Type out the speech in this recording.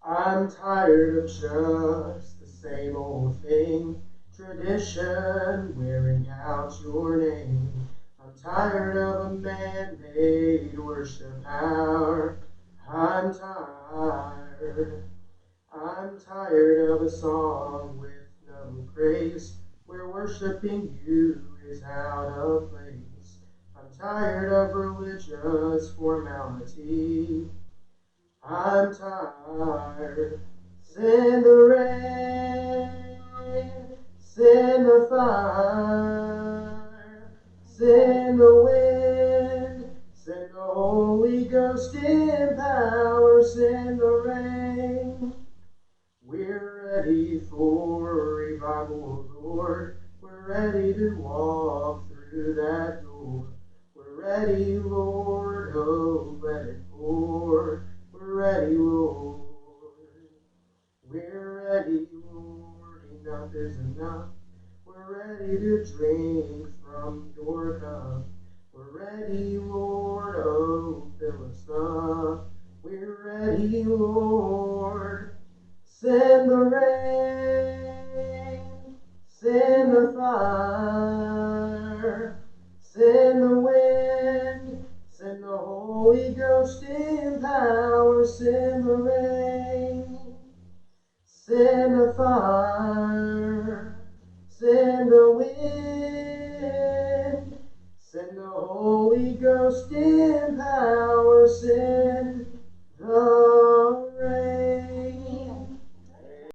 I'm tired of just the same old thing, tradition wearing out your name. I'm tired of a man-made worship hour. I'm tired. I'm tired of a song with no praise, where worshiping you is out of place. I'm tired of religious formality. I'm tired. Send the rain, send the fire, send the wind, send the Holy Ghost in power, send the rain. We're ready for revival, Lord. We're ready to walk through that door. We're ready, Lord. Oh, let it pour. We're ready, Lord. We're ready, Lord. Enough is enough. We're ready to drink from your cup. We're ready, Lord. Oh, fill us up. We're ready, Lord. Send the rain, send the fire, send the wind, send the Holy Ghost in power, send the rain, send the fire, send the wind, send the Holy Ghost in power, send the